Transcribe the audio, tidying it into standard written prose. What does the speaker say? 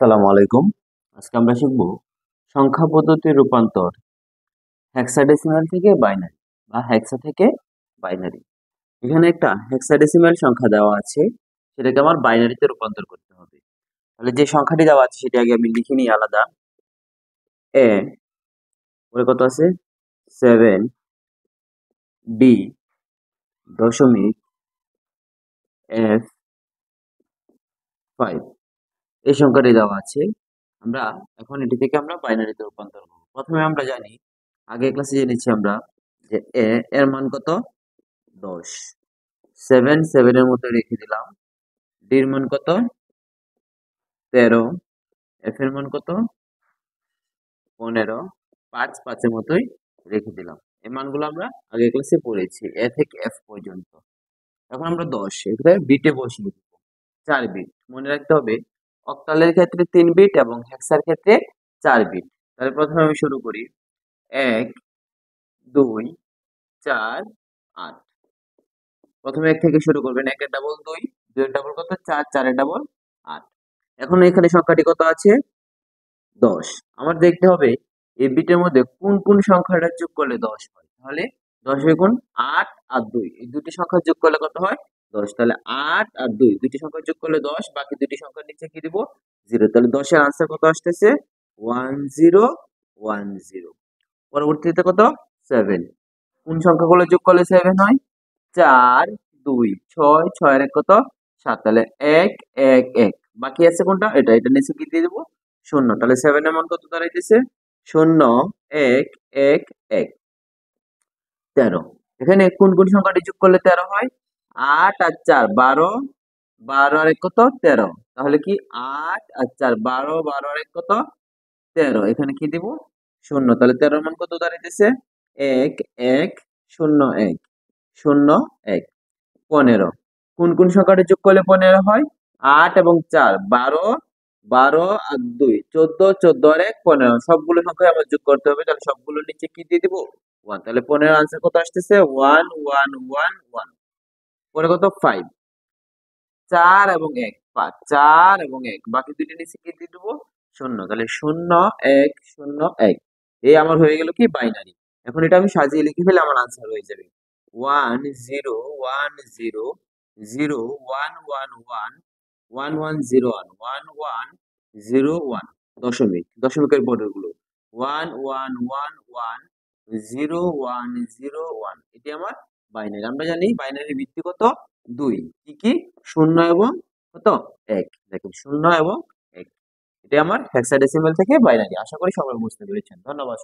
আসসালামু আলাইকুম। আজকে আমরা শিখব সংখ্যা পদ্ধতির রূপান্তর হেক্সাডেসিমাল থেকে বাইনারি বা হেক্সা থেকে বাইনারি। এখানে একটা হেক্সাডেসিমাল সংখ্যা দেওয়া আছে, সেটাকে আমার বাইনারিতে রূপান্তর করতে হবে। তাহলে যে সংখ্যাটি দেওয়া আছে সেটা আগে আমি লিখে নিই আলাদা। এ পরে কত আছে 7 বি দশমিক এফ 5 এই সংখ্যাটি দেওয়া আছে। আমরা এখন এটি থেকে আমরা বাইনারিতে রূপান্তর করব। প্রথমে আমরা জানি, আগে ক্লাসে জেনেছি আমরা যে এ এর মান কত 10, 7 এর মতো রেখে দিলাম। ডির মান কত 13, এফ এর মান কত 15, 5 এর মতোই রেখে দিলাম। এই মানগুলো আমরা আগে ক্লাসে পড়েছি, এ থেকে এফ পর্যন্ত। এখন আমরা 10 এখানে বিটে বসিয়ে দিব, 4 বিট। মনে রাখতে হবে অক্টালের ক্ষেত্রে 3 বিট এবং হেক্সার ক্ষেত্রে 4 বিট। তাহলে প্রথমে আমি শুরু করি 1 2 4 8। প্রথমে 1 থেকে শুরু করবেন, 1 এর ডাবল 2, 2 এর ডাবল কত 4, 4 এর ডাবল 8। এখন এখানে সংখ্যাটি কত আছে 10। আমার দেখতে হবে এই বিটের মধ্যে কোন কোন সংখ্যাটা যোগ করলে 10 হয়। তাহলে 10 গুণ 8 আর 2 এই দুটি সংখ্যা যোগ করলে কত হয় 10। তাহলে 8 আর 2 দুটি সংখ্যা যোগ করলে 10, বাকি দুটি সংখ্যার নিচে কি দিব 0। তাহলে 10 এর আনসার কত আসতেছে 1010। পরবর্তীতে কত 7। কোন সংখ্যাগুলো যোগ করলে 7 হয় 4 2 6, 6 এর এক কত 7। তাহলে 1 1 1, বাকি আছে কোনটা এটা, এটা নিচে কি দিয়ে দেব 0। তাহলে 7 এর মান কত দাঁড়াইতেছে 0 1 1 1 13। এখানে কোন কোন সংখ্যাটি যোগ করলে 13 হয় 8 আর 4 12, 12 আর 1 কত 13। তাহলে কি 8 আর 4 12, 12 আর 1 কত 13। এখানে কি দিব 0। তাহলে 13 এর মান কত দাঁড়াইতেছে 1 1 0 1 0 1 15। কোন কোন সংখ্যাটি যোগ করলে 15 হয় 8 এবং 4 12, 12 আর 2 14, 14 আর 1 15। সবগুলো সংখ্যা আমার যোগ করতে হবে। তাহলে সবগুলোর নিচে কি দিয়ে দিব 1। তাহলে 15 আনসার কত আসতেছে 1 1 1 1। পরে কত 5, 4 এবং 1 5, 4 এবং 1, বাকি দুইটা নিচে কি দিয়ে দেব 0। তাহলে 0 1 0 1। এই আমার হয়ে গেল কি বাইনারি। এখন এটা আমি সাজিয়ে লিখে ফেলে আমার আনসার হয়ে যাবে 1 0 1 0 0 1 1 1 1 1 0 1 1 1 0 1। দশমিক, দশমিকের বর্গগুলো 1 1 1 1 0 1 0 1। এটি আমার বাইনারি। আমরা জানি বাইনারি ভিত্তি কত 2, কি কি 0 এবং কত 1। দেখুন 0 এবং 1, এটা আমার হেক্সাডেসিমাল থেকে বাইনারি। আশা করি সবাই বুঝতে পেরেছেন। ধন্যবাদ।